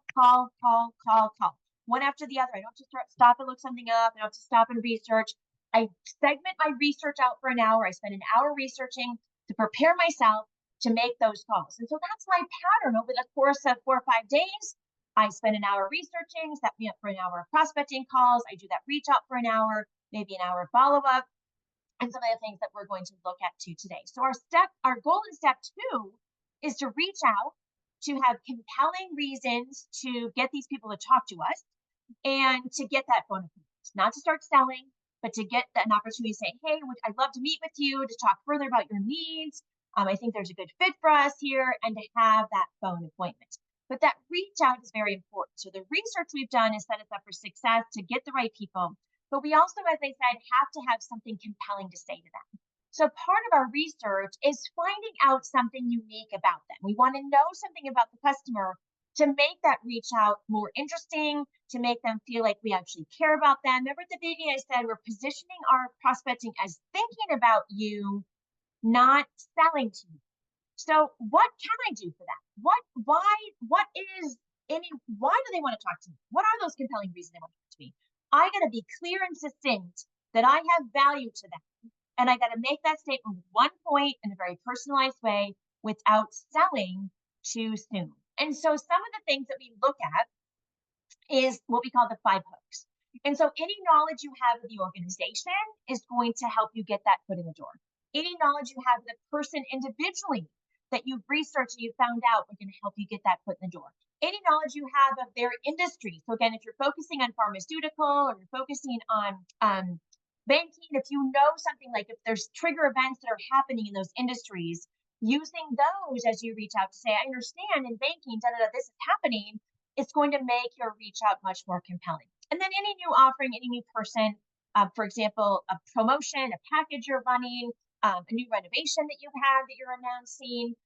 one after the other. I don't have to stop and look something up. I don't have to stop and research. I segment my research out for an hour. I spend an hour researching to prepare myself to make those calls. And so that's my pattern over the course of 4 or 5 days. I spend an hour researching, set me up for an hour of prospecting calls. I do that reach out for an hour, maybe an hour of follow-up, and some of the things that we're going to look at today. So our goal in step 2 is to reach out, to have compelling reasons to get these people to talk to us and to get that phone appointment, not to start selling, but to get an opportunity to say, hey, I'd love to meet with you to talk further about your needs. I think there's a good fit for us here, and to have that phone appointment. But that reach out is very important. So the research we've done is set us up for success to get the right people. But we also, as I said, have to have something compelling to say to them. So part of our research is finding out something unique about them. We want to know something about the customer to make that reach out more interesting, to make them feel like we actually care about them. Remember at the beginning I said we're positioning our prospecting as thinking about you, not selling to you. So what can I do for that? Why do they want to talk to me? What are those compelling reasons they want to talk to me? I got to be clear and succinct that I have value to them. And I got to make that statement with one point in a very personalized way without selling too soon. And so some of the things that we look at is what we call the 5 hooks. And so any knowledge you have of the organization is going to help you get that foot in the door. Any knowledge you have of the person individually that you've researched and you found out, we're going to help you get that foot in the door. Any knowledge you have of their industry. So again, if you're focusing on pharmaceutical or you're focusing on banking, if you know something like if there's trigger events that are happening in those industries, using those as you reach out to say, I understand in banking, this is happening, it's going to make your reach out much more compelling. And then any new offering, any new person, for example, a promotion, a package you're running, a new renovation that you have that you're announcing,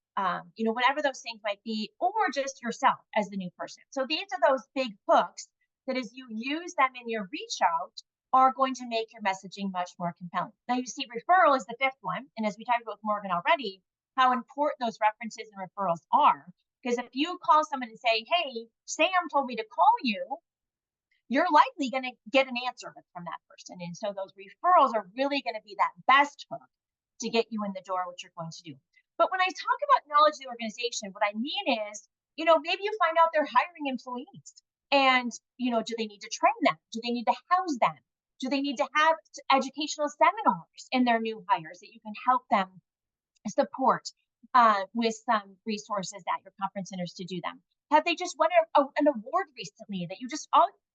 whatever those things might be, or just yourself as the new person. So these are those big hooks that as you use them in your reach out, are going to make your messaging much more compelling. Now you see referral is the fifth one. And as we talked about with Morgan already, how important those references and referrals are. Because if you call someone and say, hey, Sam told me to call you, you're likely going to get an answer from that person. And so those referrals are really going to be that best hook to get you in the door, what you're going to do. But when I talk about knowledge of the organization, what I mean is, maybe you find out they're hiring employees and, do they need to train them? Do they need to house them? Do they need to have educational seminars in their new hires that you can help them support with some resources at your conference centers to do them? Have they just won an award recently that it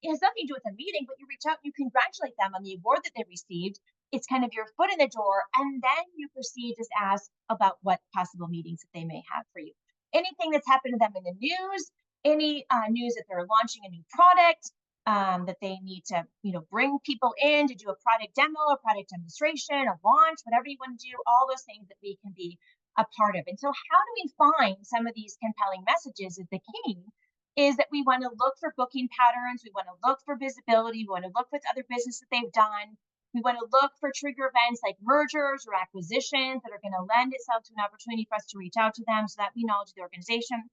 has nothing to do with a meeting, but you reach out and you congratulate them on the award that they received. It's kind of your foot in the door, and then you proceed to ask about what possible meetings that they may have for you. Anything that's happened to them in the news, any news that they're launching a new product, that they need to, bring people in to do a product demo, a product demonstration, a launch, whatever you want to do, all those things that we can be a part of. And so how do we find some of these compelling messages? Is the key is that we want to look for booking patterns. We want to look for visibility. We want to look with other business that they've done. We want to look for trigger events like mergers or acquisitions that are going to lend itself to an opportunity for us to reach out to them so that we knowledge the organization.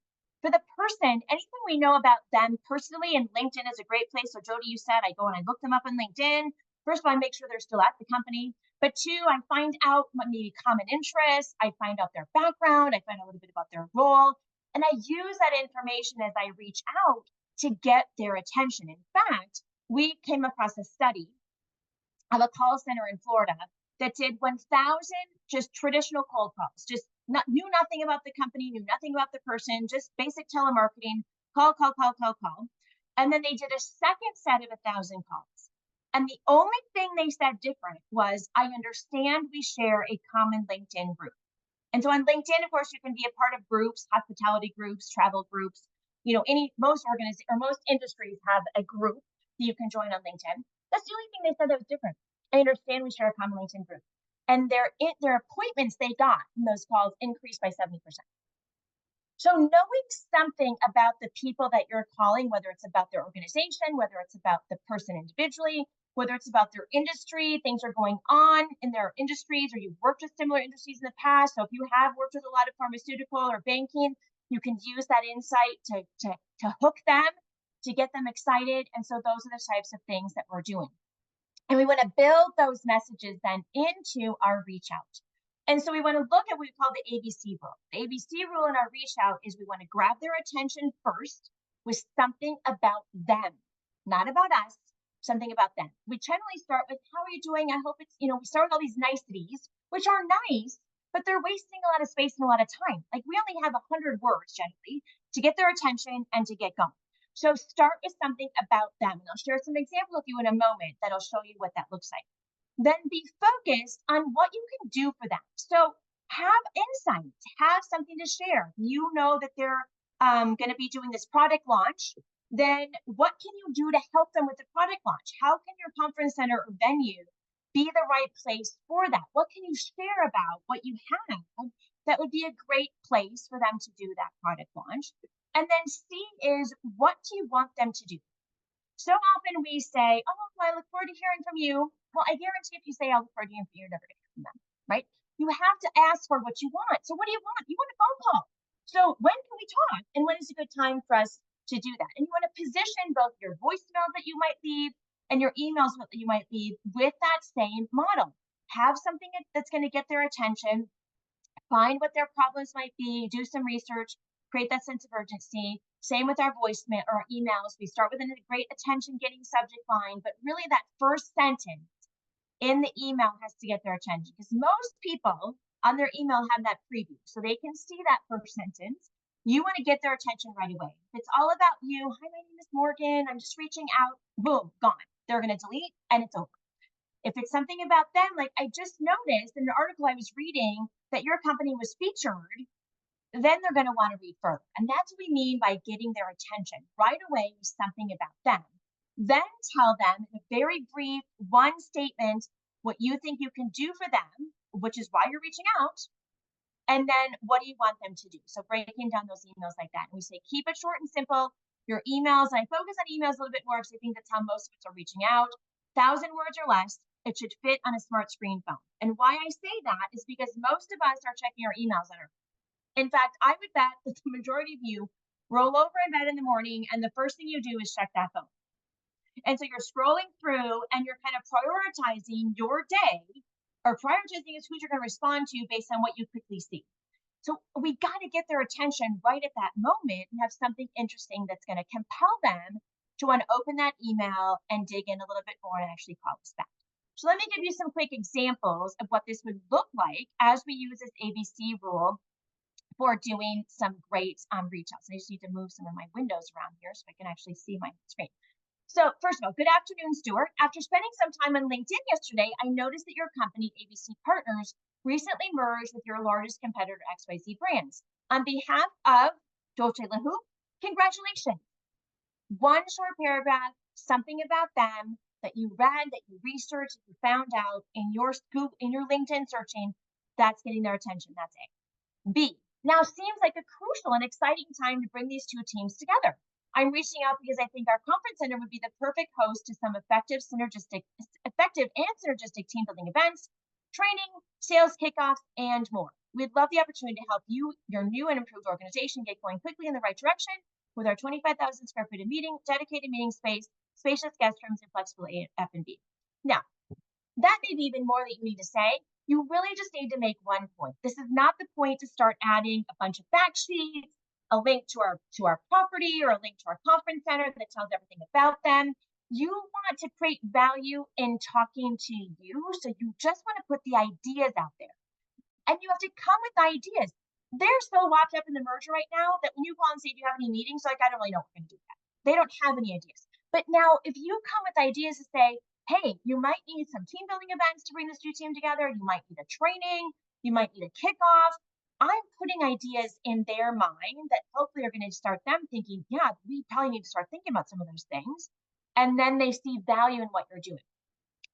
For the person, anything we know about them personally, and LinkedIn is a great place. So Jody, you said I go and I look them up on LinkedIn. First of all, I make sure they're still at the company. But two, I find out what maybe common interests. I find out their background. I find out a little bit about their role. And I use that information as I reach out to get their attention. In fact, we came across a study of a call center in Florida that did 1,000 just traditional cold calls, knew nothing about the company, knew nothing about the person, just basic telemarketing, call. And then they did a second set of 1,000 calls. And the only thing they said different was, I understand we share a common LinkedIn group. And so on LinkedIn, of course, you can be a part of groups, hospitality groups, travel groups, most industries have a group that you can join on LinkedIn. That's the only thing they said that was different. I understand we share a common LinkedIn group. And their appointments they got from those calls increased by 70%. So knowing something about the people that you're calling, whether it's about their organization, whether it's about the person individually, whether it's about their industry, things are going on in their industries, or you've worked with similar industries in the past. So if you have worked with a lot of pharmaceutical or banking, you can use that insight to hook them, to get them excited. And so those are the types of things that we're doing. And we want to build those messages then into our reach out. And so we want to look at what we call the ABC rule. The ABC rule in our reach out is we want to grab their attention first with something about them, not about us, something about them. We generally start with, how are you doing? I hope it's, we start with all these niceties, which are nice, but they're wasting a lot of space and a lot of time. Like we only have 100 words generally to get their attention and to get going. So start with something about them. And I'll share some examples with you in a moment that'll show you what that looks like. Then be focused on what you can do for them. So have insights, have something to share. You know that they're going to be doing this product launch. Then what can you do to help them with the product launch? How can your conference center or venue be the right place for that? What can you share about what you have that would be a great place for them to do that product launch? And then C is, what do you want them to do? So often we say, oh, well, I look forward to hearing from you. Well, I guarantee if you say, I'll look forward to hearing from you, you're never going to hear from them, right? You have to ask for what you want. So what do you want? You want a phone call. So when can we talk? And when is a good time for us to do that? And you want to position both your voicemails that you might leave and your emails that you might leave with that same model. Have something that's going to get their attention, find what their problems might be, do some research, create that sense of urgency. Same with our voicemail or our emails. We start with a great attention-getting subject line, but really that first sentence in the email has to get their attention, because most people on their email have that preview, so they can see that first sentence. You want to get their attention right away. If it's all about you, hi, my name is Morgan, I'm just reaching out, boom, gone. They're going to delete and it's over. If it's something about them, like I just noticed in an article I was reading that your company was featured, then they're going to want to read further. And that's what we mean by getting their attention right away with something about them. Then tell them in a very brief one statement what you think you can do for them, which is why you're reaching out. And then what do you want them to do? So breaking down those emails like that. And we say, keep it short and simple. Your emails, and I focus on emails a little bit more because I think that's how most of us are reaching out. 1,000 words or less. It should fit on a smart screen phone. And why I say that is because most of us are checking our emails on our phone. In fact, I would bet that the majority of you roll over in bed in the morning and the first thing you do is check that phone. And so you're scrolling through and you're kind of prioritizing your day, or prioritizing is who you're going to respond to based on what you quickly see. So we got to get their attention right at that moment and have something interesting that's going to compel them to want to open that email and dig in a little bit more and actually call us back. So let me give you some quick examples of what this would look like as we use this ABC rule for doing some great reach outs. I just need to move some of my windows around here so I can actually see my screen. So first of all, good afternoon, Stuart. After spending some time on LinkedIn yesterday, I noticed that your company, ABC Partners, recently merged with your largest competitor, XYZ Brands. On behalf of Dolce La Hoop, congratulations. One short paragraph, something about them that you read, that you researched, that you found out in your LinkedIn searching, that's getting their attention. That's A. B. Now seems like a crucial and exciting time to bring these two teams together. I'm reaching out because I think our conference center would be the perfect host to some effective and synergistic team building events, training, sales kickoffs, and more. We'd love the opportunity to help you, your new and improved organization, get going quickly in the right direction with our 25,000 square feet of dedicated meeting space, spacious guest rooms, and flexible F&B. Now, that may be even more that you need to say. You really just need to make one point. This is not the point to start adding a bunch of fact sheets, a link to our property, or a link to our conference center that tells everything about them. You want to create value in talking to you, so you just want to put the ideas out there. And you have to come with ideas. They're so locked up in the merger right now that when you call and say, do you have any meetings? Like, I don't really know what we're going to do with that. They don't have any ideas. But now if you come with ideas to say, hey, you might need some team building events to bring this two team together. You might need a training. You might need a kickoff. I'm putting ideas in their mind that hopefully are going to start them thinking, yeah, we probably need to start thinking about some of those things. And then they see value in what you're doing.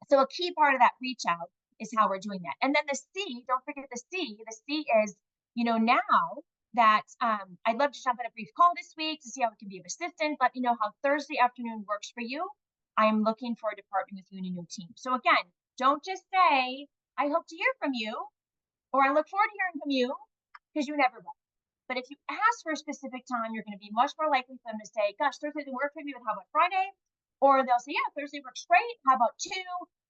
So a key part of that reach out is how we're doing that. And then the C, don't forget the C. The C is, now that I'd love to jump on a brief call this week to see how it can be of assistance. Let me know how Thursday afternoon works for you. I'm looking forward to partnering with you and a new team. So again, don't just say, I hope to hear from you, or I look forward to hearing from you, because you never will. But if you ask for a specific time, you're going to be much more likely for them to say, gosh, Thursday didn't work for me, but how about Friday? Or they'll say, yeah, Thursday works great. How about 2?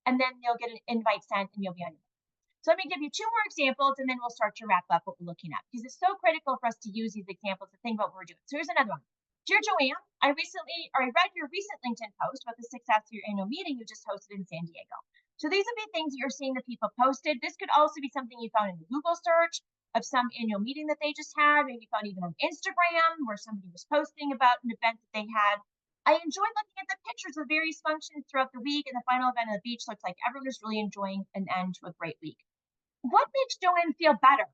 And then you'll get an invite sent and you'll be on your way. So let me give you 2 more examples and then we'll start to wrap up what we're looking at, because it's so critical for us to use these examples to think about what we're doing. So here's another one. Dear Joanne, I read your recent LinkedIn post about the success of your annual meeting you just hosted in San Diego. So these would be things that you're seeing that people posted. This could also be something you found in the Google search of some annual meeting that they just had. Maybe you found even on Instagram where somebody was posting about an event that they had. I enjoyed looking at the pictures of various functions throughout the week, and the final event on the beach looks like everyone is really enjoying an end to a great week. What makes Joanne feel better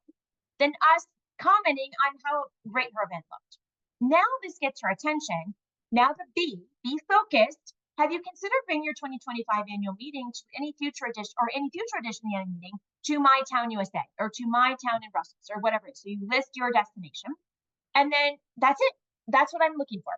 than us commenting on how great her event looked? Now this gets her attention. Now the B, be focused. Have you considered bringing your 2025 annual meeting to any future edition of the annual meeting to My Town USA or to My Town in Brussels or whatever it is? So you list your destination, and then that's it. That's what I'm looking for.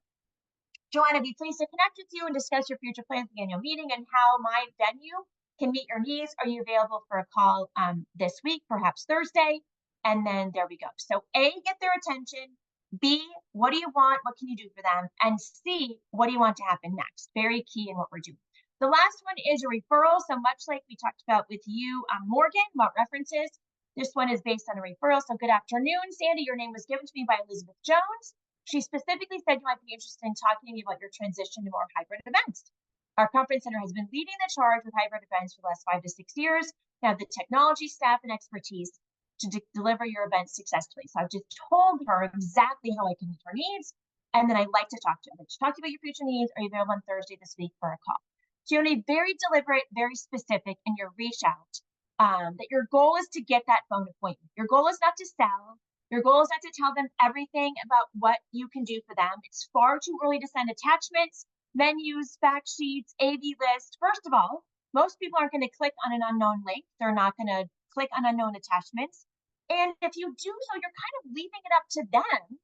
Joanne, I'd be pleased to connect with you and discuss your future plans for the annual meeting and how my venue can meet your needs. Are you available for a call this week, perhaps Thursday? And then there we go. So A, get their attention. B, what do you want? What can you do for them? And C, what do you want to happen next? Very key in what we're doing. The last one is a referral. So much like we talked about with you, Morgan, about references, this one is based on a referral. So good afternoon, Sandy. Your name was given to me by Elizabeth Jones. She specifically said you might be interested in talking to me about your transition to more hybrid events. Our conference center has been leading the charge with hybrid events for the last 5 to 6 years. Now the technology, staff, and expertise to deliver your events successfully. So I've just told her exactly how I can meet her needs. And then I'd like to talk to you. I'd like to talk to you about your future needs. Are you available on Thursday this week for a call? So you want to be very deliberate, very specific in your reach out, that your goal is to get that phone appointment. Your goal is not to sell. Your goal is not to tell them everything about what you can do for them. It's far too early to send attachments, menus, fact sheets, AV lists. First of all, most people aren't going to click on an unknown link. They're not going to click on unknown attachments. And if you do so, you're kind of leaving it up to them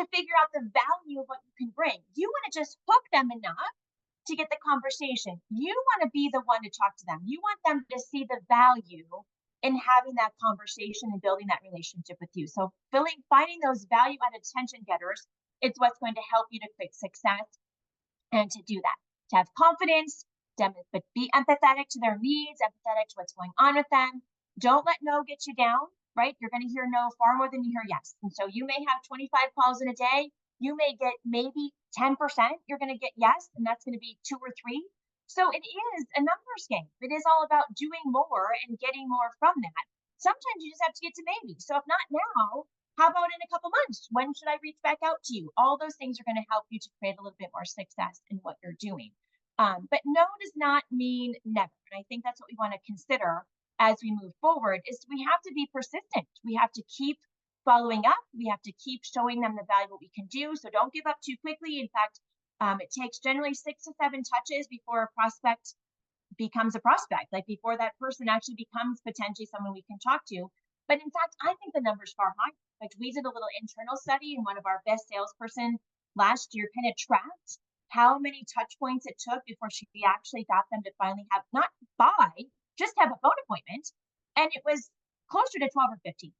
to figure out the value of what you can bring. You want to just hook them enough to get the conversation. You want to be the one to talk to them. You want them to see the value in having that conversation and building that relationship with you. So finding those value-added attention getters is what's going to help you to create success and to do that, to have confidence, but be empathetic to their needs, empathetic to what's going on with them. Don't let no get you down, right? You're going to hear no far more than you hear yes. And so you may have 25 calls in a day. You may get maybe 10%. You're going to get yes, and that's going to be 2 or 3. So it is a numbers game. It is all about doing more and getting more from that. Sometimes you just have to get to maybe. So if not now, how about in a couple months? When should I reach back out to you? All those things are going to help you to create a little bit more success in what you're doing. But no does not mean never. And I think that's what we want to consider as we move forward is we have to be persistent. We have to keep following up. We have to keep showing them the value of what we can do. So don't give up too quickly. In fact, it takes generally 6 to 7 touches before a prospect becomes a prospect, like before that person actually becomes potentially someone we can talk to. But in fact, I think the number's far higher. In fact, we did a little internal study and one of our best salesperson last year kind of tracked how many touch points it took before she actually got them to finally have, not buy, just have a phone appointment. And it was closer to 12 or 15.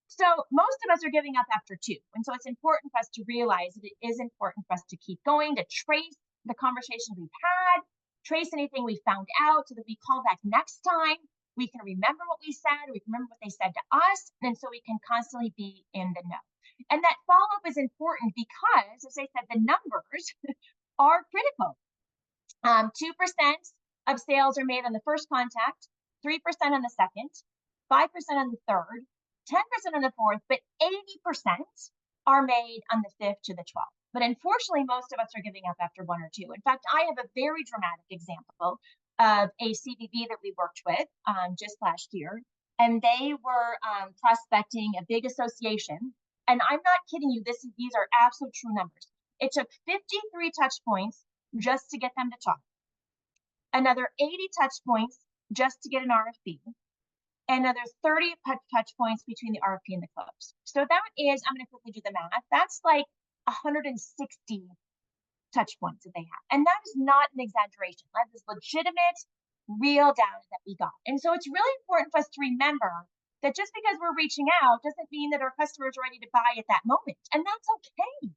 So most of us are giving up after 2. And so it's important for us to realize that it is important for us to keep going, to trace the conversations we've had, trace anything we found out so that we call back next time. We can remember what we said, we can remember what they said to us, and so we can constantly be in the know. And that follow-up is important because, as I said, the numbers are critical. 2% of sales are made on the first contact, 3% on the second, 5% on the third, 10% on the fourth, but 80% are made on the 5th to the 12th. But unfortunately, most of us are giving up after 1 or 2. In fact, I have a very dramatic example of a CVB that we worked with just last year, and they were prospecting a big association. And I'm not kidding you, these are absolute true numbers. It took 53 touch points just to get them to talk. Another 80 touch points just to get an RFP. Another 30 touch points between the RFP and the close. So that is, I'm going to quickly do the math. That's like 160 touch points that they have. And that is not an exaggeration. That is legitimate, real data that we got. And so it's really important for us to remember that just because we're reaching out doesn't mean that our customers are ready to buy at that moment. And that's okay.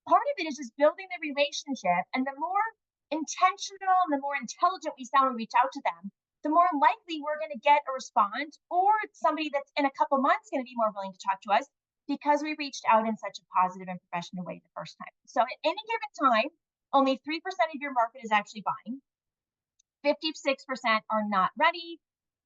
Part of it is just building the relationship. And the more intentional and the more intelligent we sound when we reach out to them, the more likely we're going to get a response, or somebody that's in a couple months going to be more willing to talk to us because we reached out in such a positive and professional way the first time. So at any given time, only 3% of your market is actually buying. 56% are not ready.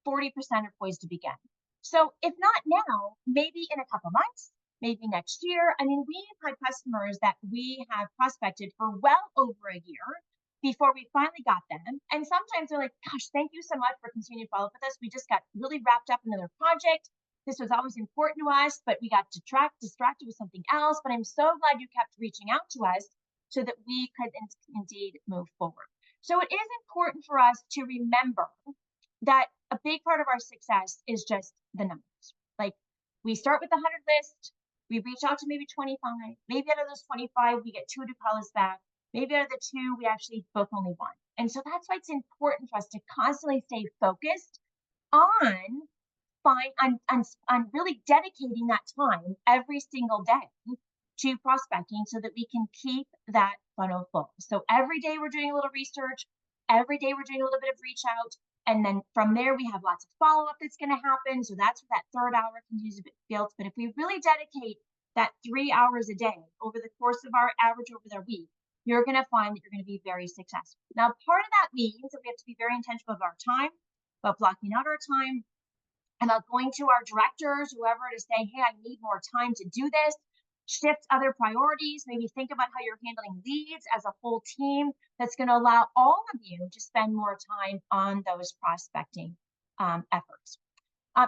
40% are poised to begin. So if not now, maybe in a couple months, maybe next year. I mean, we've had customers that we have prospected for well over a year before we finally got them. And sometimes they're like, gosh, thank you so much for continuing to follow up with us. We just got really wrapped up in another project. This was always important to us, but we got distracted with something else. But I'm so glad you kept reaching out to us so that we could indeed move forward. So it is important for us to remember that a big part of our success is just the numbers. Like, we start with the 100 list, we reach out to maybe 25, maybe out of those 25, we get 2 to call us back. Maybe out of the 2, we actually book only 1. And so that's why it's important for us to constantly stay focused on really dedicating that time every single day to prospecting so that we can keep that funnel full. So every day we're doing a little research, every day we're doing a little bit of reach out, and then from there we have lots of follow-up that's going to happen. So that's where that 3rd hour can use a bit built. But if we really dedicate that 3 hours a day over the course of our average over their week, you're going to find that you're going to be very successful. Now, part of that means that we have to be very intentional of our time, about blocking out our time, about going to our directors, whoever, to say, hey, I need more time to do this, shift other priorities, maybe think about how you're handling leads as a whole team that's going to allow all of you to spend more time on those prospecting efforts.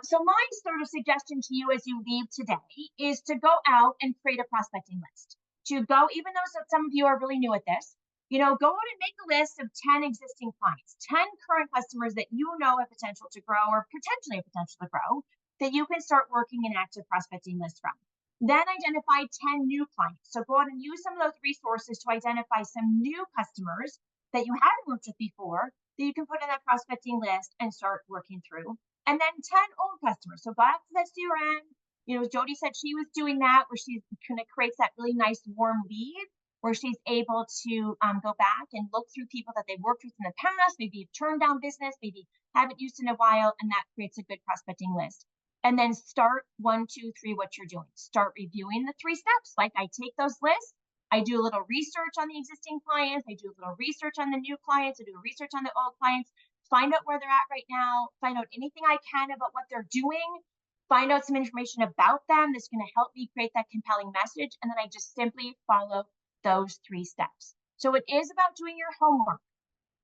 So my sort of suggestion to you as you leave today is to go out and create a prospecting list. To go, even though some of you are really new at this, go out and make a list of 10 existing clients, 10 current customers that you know have potential to grow or potentially have potential to grow, that you can start working an active prospecting list from. Then identify 10 new clients. So go out and use some of those resources to identify some new customers that you haven't worked with before that you can put in that prospecting list and start working through. And then 10 old customers. So back to that CRM, you know, Jody said she was doing that, where she's kind of creates that really nice warm lead, where she's able to go back and look through people that they've worked with in the past, maybe turned down business, maybe haven't used in a while, and that creates a good prospecting list. And then start 1, 2, 3, what you're doing. Start reviewing the 3 steps. Like, I take those lists, I do a little research on the existing clients, I do a little research on the new clients, I do research on the old clients, find out where they're at right now, find out anything I can about what they're doing, find out some information about them that's going to help me create that compelling message. And then I just simply follow those 3 steps. So it is about doing your homework.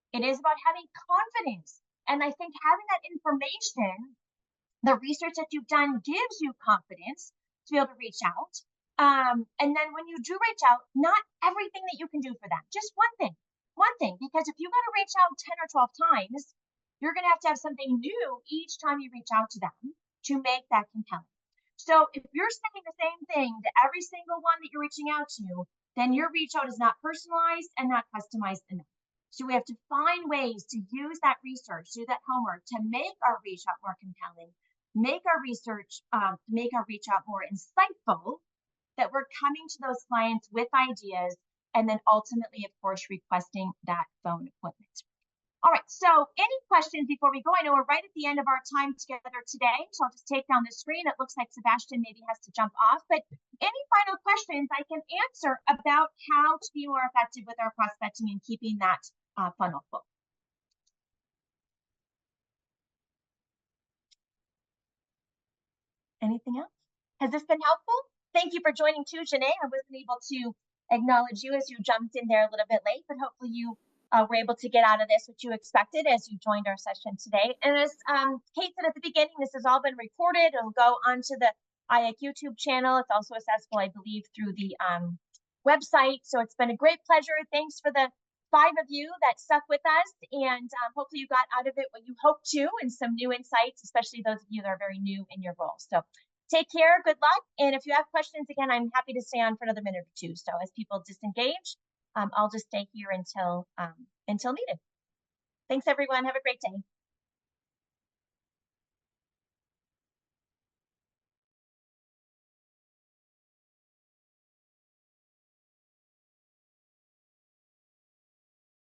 It is about having confidence. And I think having that information, the research that you've done, gives you confidence to be able to reach out. And then when you do reach out, not everything that you can do for them, just one thing, because if you got to reach out 10 or 12 times, you're going to have something new each time you reach out to them to make that compelling. So if you're saying the same thing to every single one that you're reaching out to, then your reach out is not personalized and not customized enough. So we have to find ways to use that research, do that homework to make our reach out more compelling, make our research, make our reach out more insightful, that we're coming to those clients with ideas, and then ultimately, of course, requesting that phone appointment. All right, so any questions before we go? I know we're right at the end of our time together today, so I'll just take down the screen. It looks like Sebastian maybe has to jump off, but any final questions I can answer about how to be more effective with our prospecting and keeping that funnel full. Anything else? Has this been helpful? Thank you for joining too, Janae. I wasn't able to acknowledge you as you jumped in there a little bit late, but hopefully you were able to get out of this what you expected as you joined our session today. And as Kate said at the beginning, this has all been recorded. It'll go onto the IACC YouTube channel. It's also accessible, I believe, through the website. So it's been a great pleasure. Thanks for the 5 of you that stuck with us, and hopefully you got out of it what you hoped to, and some new insights, especially those of you that are very new in your role. So take care, good luck, and if you have questions, again, I'm happy to stay on for another minute or 2. So as people disengage, I'll just stay here until needed. Thanks, everyone. Have a great day.